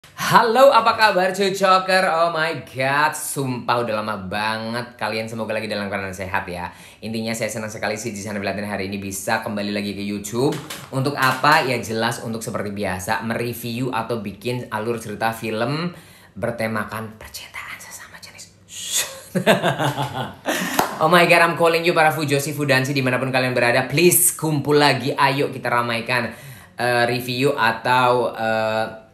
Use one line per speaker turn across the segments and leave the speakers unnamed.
Halo, apa kabar cuy Coker? Oh my god, sumpah udah lama banget. Kalian semoga lagi dalam keadaan sehat ya. Intinya saya senang sekali sih di channel Belatin hari ini bisa kembali lagi ke YouTube. Untuk apa? Ya jelas untuk seperti biasa mereview atau bikin alur cerita film bertemakan percintaan sesama jenis. Oh my god, I'm calling you para Fujoshi Fudansi dimanapun kalian berada. Please kumpul lagi, ayo kita ramaikan review atau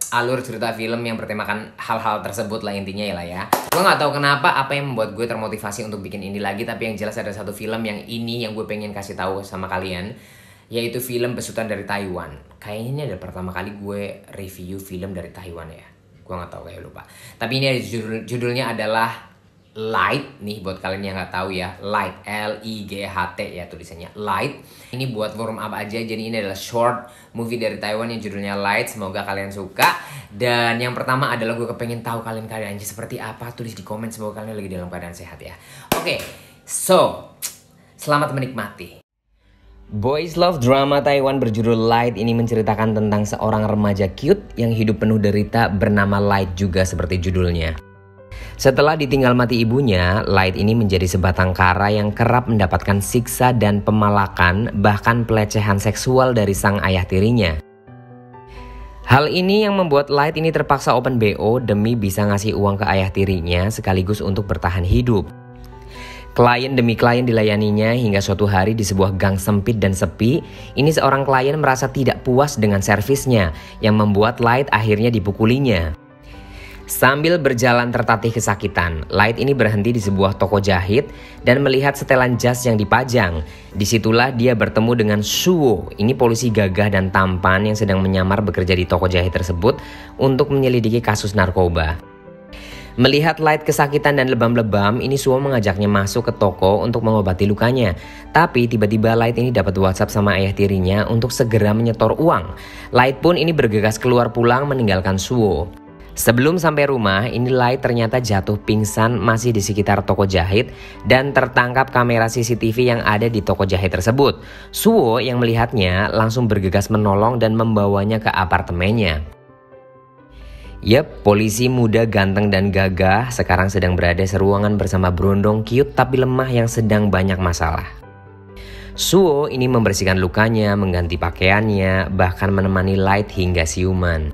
alur cerita film yang bertemakan hal-hal tersebut lah intinya ya lah ya. Gue nggak tahu kenapa apa yang membuat gue termotivasi untuk bikin ini lagi, tapi yang jelas ada satu film yang gue pengen kasih tahu sama kalian, yaitu film besutan dari Taiwan. Kayaknya ini adalah pertama kali gue review film dari Taiwan ya. Gue nggak tahu, kayak lupa. Tapi ini judulnya adalah Light nih, buat kalian yang nggak tahu ya, Light, L-I-G-H-T ya tulisannya Light. Ini buat warm up aja, jadi ini adalah short movie dari Taiwan yang judulnya Light. Semoga kalian suka. Dan yang pertama adalah gue kepengen tahu kalian keadaannya seperti apa. Tulis di komen, semoga kalian lagi dalam keadaan sehat ya. Oke, so selamat menikmati. Boys Love drama Taiwan berjudul Light ini menceritakan tentang seorang remaja cute yang hidup penuh derita bernama Light juga seperti judulnya. Setelah ditinggal mati ibunya, Light ini menjadi sebatang kara yang kerap mendapatkan siksa dan pemalakan, bahkan pelecehan seksual dari sang ayah tirinya. Hal ini yang membuat Light ini terpaksa open BO demi bisa ngasih uang ke ayah tirinya sekaligus untuk bertahan hidup. Klien demi klien dilayaninya hingga suatu hari di sebuah gang sempit dan sepi, ini seorang klien merasa tidak puas dengan servisnya yang membuat Light akhirnya dipukulinya. Sambil berjalan tertatih kesakitan, Light ini berhenti di sebuah toko jahit dan melihat setelan jas yang dipajang. Disitulah dia bertemu dengan Suwo, ini polisi gagah dan tampan yang sedang menyamar bekerja di toko jahit tersebut untuk menyelidiki kasus narkoba. Melihat Light kesakitan dan lebam-lebam, ini Suwo mengajaknya masuk ke toko untuk mengobati lukanya. Tapi tiba-tiba Light ini dapat WhatsApp sama ayah tirinya untuk segera menyetor uang. Light pun ini bergegas keluar pulang meninggalkan Suwo. Sebelum sampai rumah, ini Light ternyata jatuh pingsan masih di sekitar toko jahit dan tertangkap kamera CCTV yang ada di toko jahit tersebut. Suwo yang melihatnya langsung bergegas menolong dan membawanya ke apartemennya. Yep, polisi muda ganteng dan gagah sekarang sedang berada seruangan bersama berondong cute tapi lemah yang sedang banyak masalah. Suwo ini membersihkan lukanya, mengganti pakaiannya, bahkan menemani Light hingga siuman.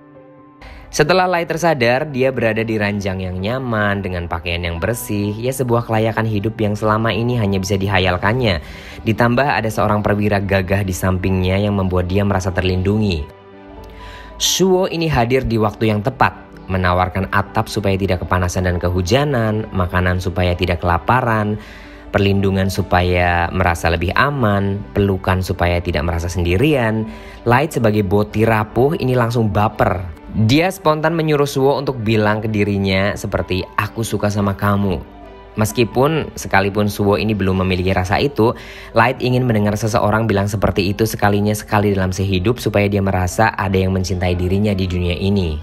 Setelah Light tersadar, dia berada di ranjang yang nyaman dengan pakaian yang bersih, ya sebuah kelayakan hidup yang selama ini hanya bisa dihayalkannya. Ditambah ada seorang perwira gagah di sampingnya yang membuat dia merasa terlindungi. Suwo ini hadir di waktu yang tepat, menawarkan atap supaya tidak kepanasan dan kehujanan, makanan supaya tidak kelaparan, perlindungan supaya merasa lebih aman, pelukan supaya tidak merasa sendirian. Light sebagai boti rapuh ini langsung baper. Dia spontan menyuruh Suwo untuk bilang ke dirinya seperti aku suka sama kamu. Meskipun sekalipun Suwo ini belum memiliki rasa itu, Light ingin mendengar seseorang bilang seperti itu sekalinya sekali dalam sehidup supaya dia merasa ada yang mencintai dirinya di dunia ini.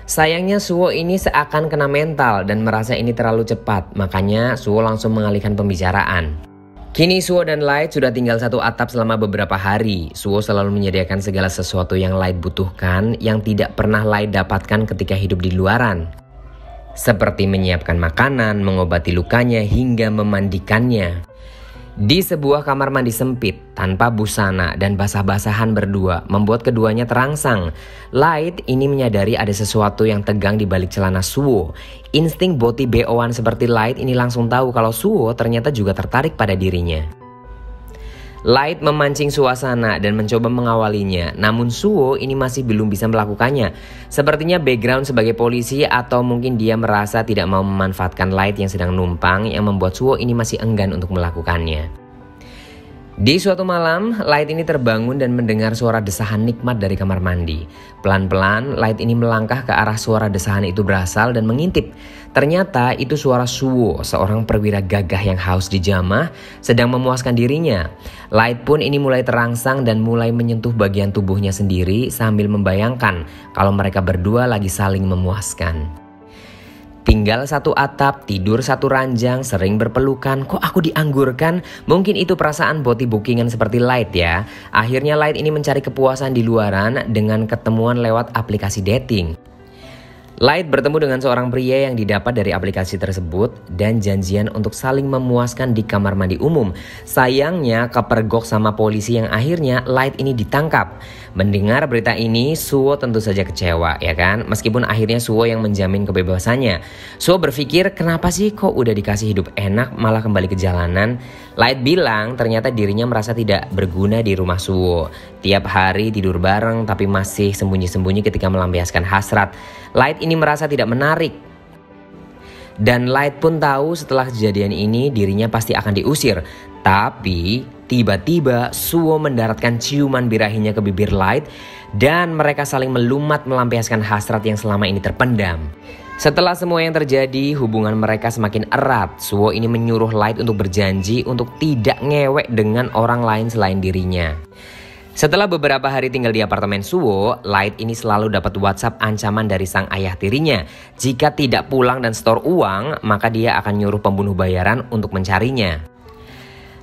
Sayangnya Suwo ini seakan kena mental dan merasa ini terlalu cepat, makanya Suwo langsung mengalihkan pembicaraan. Kini Suwo dan Light sudah tinggal satu atap selama beberapa hari. Suwo selalu menyediakan segala sesuatu yang Light butuhkan yang tidak pernah Light dapatkan ketika hidup di luaran. Seperti menyiapkan makanan, mengobati lukanya hingga memandikannya. Di sebuah kamar mandi sempit, tanpa busana dan basah-basahan berdua, membuat keduanya terangsang. Light ini menyadari ada sesuatu yang tegang di balik celana Suwo. Insting boti BO-an seperti Light ini langsung tahu kalau Suwo ternyata juga tertarik pada dirinya. Light memancing suasana dan mencoba mengawalinya, namun Suwo ini masih belum bisa melakukannya. Sepertinya background sebagai polisi atau mungkin dia merasa tidak mau memanfaatkan Light yang sedang numpang yang membuat Suwo ini masih enggan untuk melakukannya. Di suatu malam, Light ini terbangun dan mendengar suara desahan nikmat dari kamar mandi. Pelan-pelan, Light ini melangkah ke arah suara desahan itu berasal dan mengintip. Ternyata itu suara Suwo, seorang perwira gagah yang haus dijamah, sedang memuaskan dirinya. Light pun ini mulai terangsang dan mulai menyentuh bagian tubuhnya sendiri sambil membayangkan kalau mereka berdua lagi saling memuaskan. Tinggal satu atap, tidur satu ranjang, sering berpelukan, kok aku dianggurkan? Mungkin itu perasaan boti bookingan seperti Light ya. Akhirnya Light ini mencari kepuasan di luaran dengan ketemuan lewat aplikasi dating. Light bertemu dengan seorang pria yang didapat dari aplikasi tersebut dan janjian untuk saling memuaskan di kamar mandi umum. Sayangnya kepergok sama polisi yang akhirnya Light ini ditangkap. Mendengar berita ini, Suwo tentu saja kecewa, ya kan? Meskipun akhirnya Suwo yang menjamin kebebasannya. Suwo berpikir, kenapa sih kok udah dikasih hidup enak malah kembali ke jalanan? Light bilang ternyata dirinya merasa tidak berguna di rumah Suwo. Tiap hari tidur bareng tapi masih sembunyi-sembunyi ketika melampiaskan hasrat. Light ini merasa tidak menarik. Dan Light pun tahu setelah kejadian ini dirinya pasti akan diusir. Tapi tiba-tiba Suwo mendaratkan ciuman birahinya ke bibir Light dan mereka saling melumat melampiaskan hasrat yang selama ini terpendam. Setelah semua yang terjadi, hubungan mereka semakin erat. Suwo ini menyuruh Light untuk berjanji untuk tidak ngewek dengan orang lain selain dirinya. Setelah beberapa hari tinggal di apartemen Suwo, Light ini selalu dapat WhatsApp ancaman dari sang ayah tirinya. Jika tidak pulang dan setor uang, maka dia akan nyuruh pembunuh bayaran untuk mencarinya.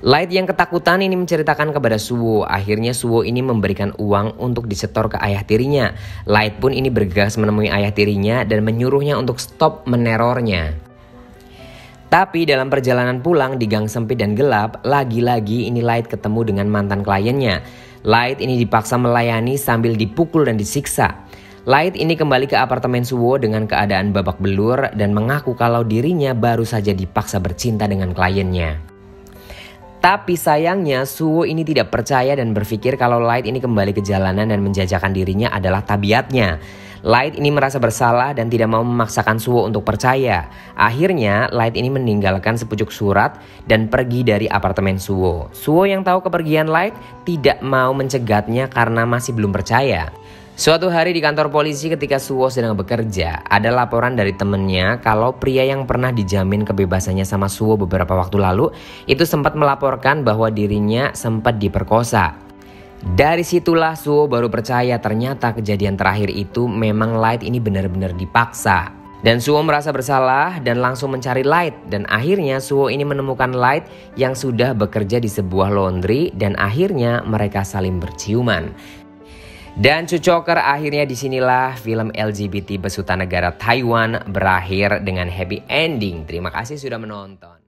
Light yang ketakutan ini menceritakan kepada Suwo. Akhirnya Suwo ini memberikan uang untuk disetor ke ayah tirinya. Light pun ini bergegas menemui ayah tirinya dan menyuruhnya untuk stop menerornya. Tapi dalam perjalanan pulang di gang sempit dan gelap, lagi-lagi ini Light ketemu dengan mantan kliennya. Light ini dipaksa melayani sambil dipukul dan disiksa. Light ini kembali ke apartemen Suwo dengan keadaan babak belur dan mengaku kalau dirinya baru saja dipaksa bercinta dengan kliennya. Tapi sayangnya Suwo ini tidak percaya dan berpikir kalau Light ini kembali ke jalanan dan menjajakan dirinya adalah tabiatnya. Light ini merasa bersalah dan tidak mau memaksakan Suwo untuk percaya. Akhirnya Light ini meninggalkan sepucuk surat dan pergi dari apartemen Suwo. Suwo yang tahu kepergian Light tidak mau mencegatnya karena masih belum percaya. Suatu hari di kantor polisi ketika Suwo sedang bekerja, ada laporan dari temennya kalau pria yang pernah dijamin kebebasannya sama Suwo beberapa waktu lalu itu sempat melaporkan bahwa dirinya sempat diperkosa. Dari situlah Suwo baru percaya ternyata kejadian terakhir itu memang Light ini benar-benar dipaksa. Dan Suwo merasa bersalah dan langsung mencari Light. Dan akhirnya Suwo ini menemukan Light yang sudah bekerja di sebuah laundry dan akhirnya mereka saling berciuman. Dan Cucoker, akhirnya disinilah film LGBT besutan negara Taiwan berakhir dengan happy ending. Terima kasih sudah menonton.